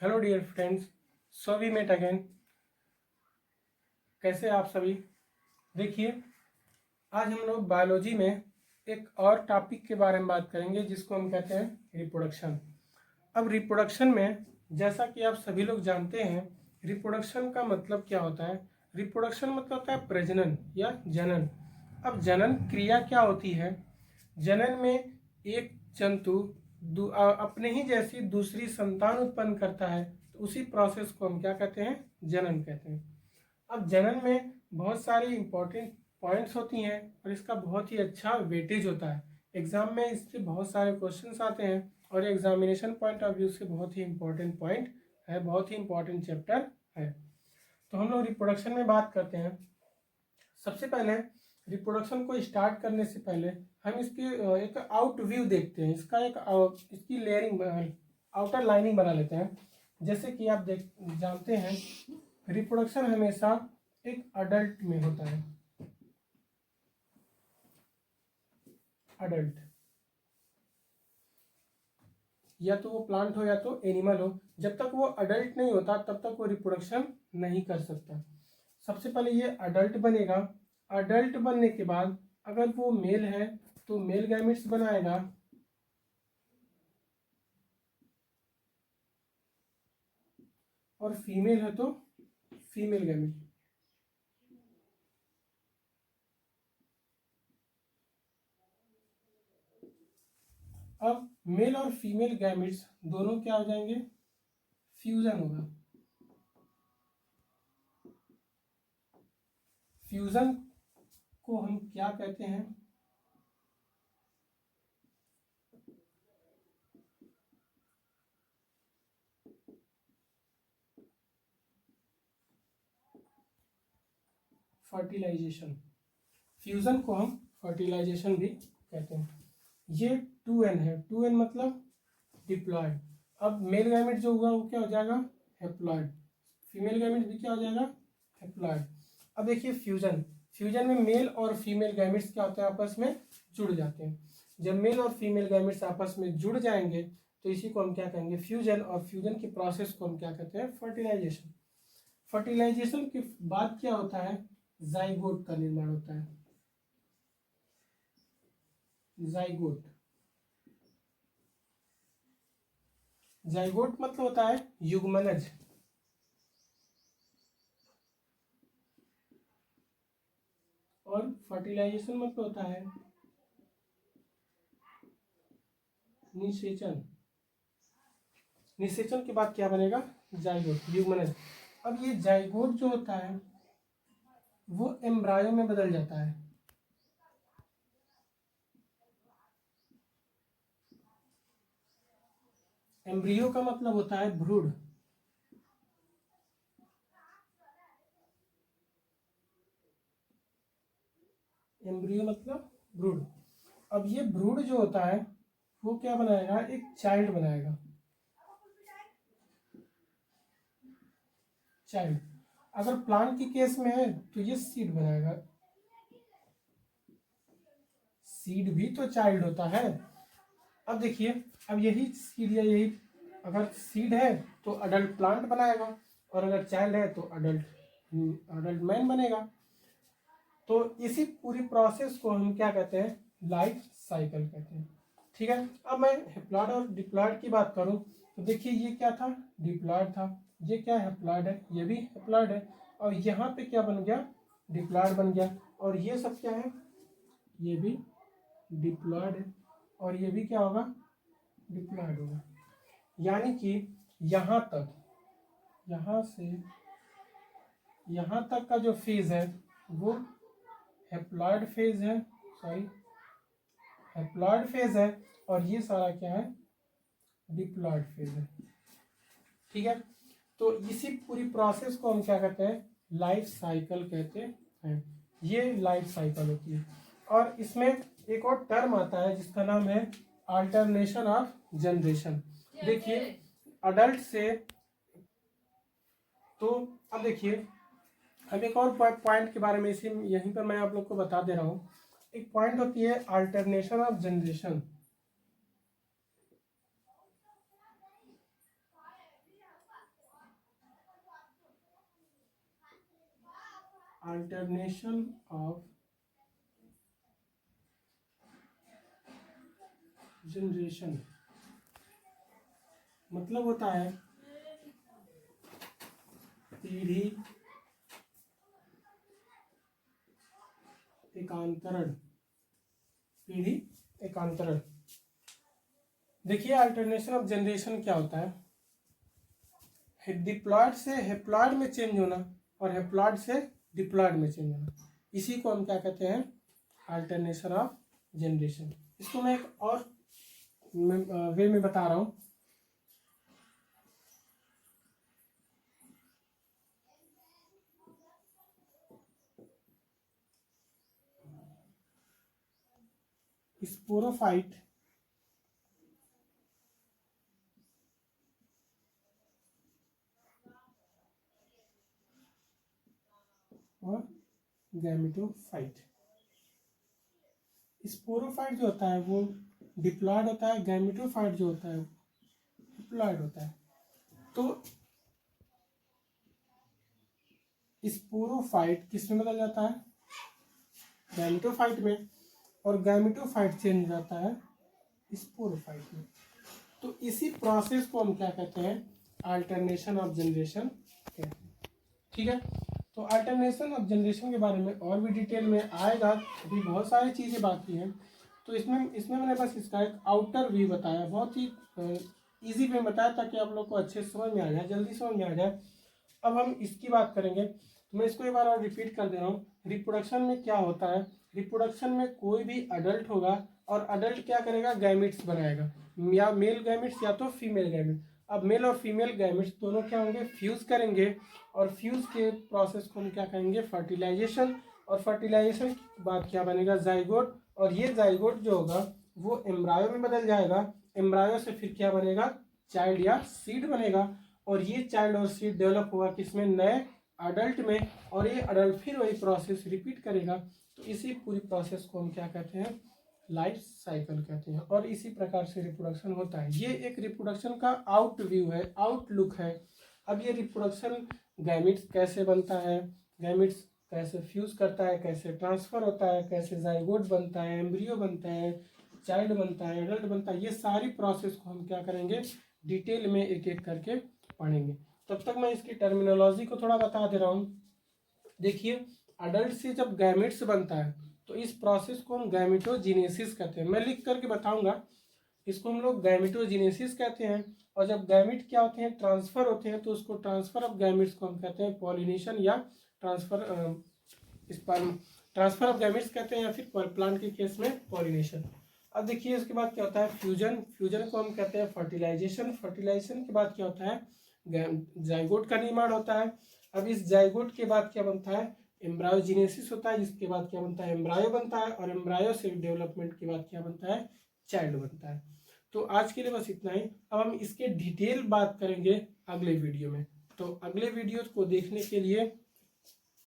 Hello dear friends, so we met again. कैसे आप सभी? देखिए, आज हम लोग बायोलॉजी में एक और टॉपिक के बारे में बात करेंगे जिसको हम कहते हैं रिप्रोडक्शन। अब रिप्रोडक्शन में जैसा कि आप सभी लोग जानते हैं, रिप्रोडक्शन का मतलब क्या होता है। रिप्रोडक्शन मतलब होता है प्रजनन या जनन। अब जनन क्रिया क्या होती है? जनन में एक जंतु अपने ही जैसी दूसरी संतान उत्पन्न करता है, तो उसी प्रोसेस को हम क्या कहते हैं? जनन कहते हैं। अब जनन में बहुत सारी इंपॉर्टेंट पॉइंट्स होती हैं और इसका बहुत ही अच्छा वेटेज होता है। एग्जाम में इससे बहुत सारे क्वेश्चंस आते हैं और एग्जामिनेशन पॉइंट ऑफ व्यू से बहुत ही इंपॉर्टेंट पॉइंट है, बहुत ही इंपॉर्टेंट चैप्टर है। तो हम लोग रिप्रोडक्शन में बात करते हैं। सबसे पहले रिप्रोडक्शन को स्टार्ट करने से पहले हम इसकी एक आउट व्यू देखते हैं। इसकी लेयरिंग, आउटर लाइनिंग बना लेते हैं। जैसे कि आप जानते हैं, रिप्रोडक्शन हमेशा एक अडल्ट में होता है। अडल्ट, या तो वो प्लांट हो या तो एनिमल हो, जब तक वो अडल्ट नहीं होता तब तक वो रिप्रोडक्शन नहीं कर सकता। सबसे पहले ये अडल्ट बनेगा। अडल्ट बनने के बाद अगर वो मेल है तो मेल गैमेट्स बनाएगा, और फीमेल है तो फीमेल गैमेट। अब मेल और फीमेल गैमेट्स दोनों क्या हो जाएंगे? फ्यूजन होगा। फ्यूजन को हम क्या कहते हैं? फर्टिलाइजेशन। फ्यूजन को हम फर्टिलाइजेशन भी कहते हैं। ये 2n है। 2n मतलब डिप्लॉयड। अब मेल गैमेट जो हुआ वो क्या हो जाएगा? हैप्लॉयड। फीमेल गैमेट भी क्या हो जाएगा? हैप्लॉयड। अब देखिए फ्यूजन। फ्यूजन में मेल और फीमेल गैमेट्स क्या होते हैं? आपस में जुड़ जाते हैं। जब मेल और फीमेल गैमेट्स आपस में जुड़ जाएंगे तो इसी को हम क्या कहेंगे? फ्यूजन। और फ्यूजन की प्रोसेस को हम क्या कहते हैं? फर्टिलाइजेशन। फर्टिलाइजेशन के बाद क्या होता है? जाइगोट का निर्माण होता है। जाइगोट। जाइगोट मतलब होता है युग्मनज। और फर्टिलाइजेशन मतलब होता है निषेचन। निषेचन के बाद क्या बनेगा? जाइगोट, युग्मनज। अब ये जाइगोट जो होता है वो एम्ब्रायो में बदल जाता है। एम्ब्रियो का मतलब होता है भ्रूण। एम्ब्रियो मतलब भ्रूण। अब ये भ्रूण जो होता है वो क्या बनाएगा? एक चाइल्ड बनाएगा। चाइल्ड। अगर प्लांट के केस में है तो ये सीड बनाएगा। सीड भी तो चाइल्ड होता है। अब देखिए, अब यही सीड या यही, अगर सीड है तो अडल्ट प्लांट बनाएगा, और अगर चाइल्ड है तो अडल्ट अडल्ट मैन बनेगा। तो इसी पूरी प्रोसेस को हम क्या कहते हैं? लाइफ साइकिल कहते हैं। ठीक है। अब मैं हैप्लॉयड और डिप्लॉयड की बात करूं तो देखिए, ये क्या था? डिप्लॉयड था। ये क्या? हैप्लॉयड है। ये भी हैप्लॉयड है। और यहाँ पे क्या बन गया? डिप्लॉयड बन गया। और ये सब क्या है? ये भी डिप्लॉयड है। और ये भी क्या होगा? डिप्लॉयड होगा। यानी कि यहाँ तक, यहाँ से यहाँ तक का जो फेज है वो हैप्लॉयड फेज है। सॉरी, हैप्लॉयड फेज है। और ये सारा क्या है? डिप्लॉयड फेज है। ठीक है। तो इसी पूरी प्रोसेस को हम क्या कहते हैं? लाइफ साइकिल कहते हैं। ये लाइफ साइकिल होती है। और इसमें एक और टर्म आता है जिसका नाम है अल्टरनेशन ऑफ जनरेशन। देखिए, अडल्ट से, तो अब देखिए, अब एक और पॉइंट के बारे में इसी यहीं पर मैं आप लोग को बता दे रहा हूँ। एक पॉइंट होती है alternation of generation. Alternation of generation मतलब होता है पीढ़ी एकांतरण। पीढ़ी एकांतरण। देखिए अल्टरनेशन ऑफ जनरेशन क्या होता है, डिप्लॉयड से हेप्लॉयड में चेंज होना और हेप्लॉयड से डिप्लॉयड में चेंज होना, इसी को हम क्या कहते हैं, अल्टरनेशन ऑफ जनरेशन। इसको मैं एक और वे में बता रहा हूं। स्पोरोफाइट और गैमेटोफाइट। स्पोरोफाइट जो होता है वो डिप्लॉयड होता है, गैमेटोफाइट जो होता है डिप्लॉयड होता है। तो स्पोरोफाइट किस में बदल जाता है, गैमेटोफाइट में, और गैमेटोफाइट चेंज हो जाता है स्पोरोफाइट में। तो इसी प्रोसेस को हम क्या कहते हैं, अल्टरनेशन ऑफ जनरेशन कहते हैं। ठीक है, तो अल्टरनेशन ऑफ जनरेशन के बारे में और भी डिटेल में आएगा, अभी बहुत सारी चीज़ें बाकी हैं। तो इसमें मैंने बस इसका एक आउटर व्यू बताया, बहुत ही इजी वे बताया ताकि आप लोग को अच्छे समझ में आ जाए, जल्दी समझ में आ जाए। अब हम इसकी बात करेंगे, तो मैं इसको एक बार और रिपीट कर दे रहा हूँ। रिप्रोडक्शन में क्या होता है, रिप्रोडक्शन में कोई भी अडल्ट होगा और अडल्ट क्या करेगा, गैमिट्स बनाएगा, या मेल गैमिट्स या तो फीमेल गैमिट्स। अब मेल और फीमेल गैमिट्स दोनों क्या होंगे, फ्यूज करेंगे, और फ्यूज के प्रोसेस को हम क्या कहेंगे, फर्टिलाइजेशन। और फर्टिलाइजेशन के बाद क्या बनेगा, जाइगोट। और ये जाइगोट जो होगा वो एम्ब्रायो में बदल जाएगा, एम्ब्रायो से फिर क्या बनेगा, चाइल्ड या सीड बनेगा। और ये चाइल्ड और सीड डेवलप होगा किसमें, नए अडल्ट में, और ये अडल्ट फिर वही प्रोसेस रिपीट करेगा। तो इसी पूरी प्रोसेस को हम क्या कहते हैं, लाइफ साइकिल कहते हैं। और इसी प्रकार से रिप्रोडक्शन होता है। ये एक रिप्रोडक्शन का आउट व्यू है, आउटलुक है। अब ये रिप्रोडक्शन गैमिट्स कैसे बनता है, गैमिट्स कैसे फ्यूज करता है, कैसे ट्रांसफर होता है, कैसे जाइगोट बनता है, एम्ब्रियो बनता है, चाइल्ड बनता है, एडल्ट बनता है, ये सारी प्रोसेस को हम क्या करेंगे, डिटेल में एक एक करके पढ़ेंगे। तब तक मैं इसकी टर्मिनोलॉजी को थोड़ा बता दे रहा हूँ। देखिए अडल्ट से जब गैमेट्स बनता है तो इस प्रोसेस को हम गैमेटोजेनेसिस कहते हैं। मैं लिख करके बताऊंगा, इसको हम लोग गैमेटोजेनेसिस कहते हैं। और जब गैमेट क्या होते हैं, ट्रांसफर होते हैं, तो उसको ट्रांसफर ऑफ गैमेट्स को हम कहते हैं पॉलिनेशन या ट्रांसफर ट्रांसफर ऑफ गैमेट्स कहते हैं, या फिर प्लांट के केस में पॉलिनेशन। अब देखिए इसके बाद क्या होता है, फ्यूजन। फ्यूजन को हम कहते हैं फर्टिलाइजेशन। फर्टिलाइजेशन के बाद क्या होता है, जाइगोट का निर्माण होता है। अब इस जाइगोट के बाद क्या बनता है, एम्ब्रायोजेनेसिस होता है, जिसके बाद क्या बनता है, एम्ब्रायो बनता है, और एम्ब्रायो से डेवलपमेंट के बाद क्या बनता है, चाइल्ड बनता है। तो आज के लिए बस इतना ही। अब हम इसके डिटेल बात करेंगे अगले वीडियो में। तो अगले वीडियो को देखने के लिए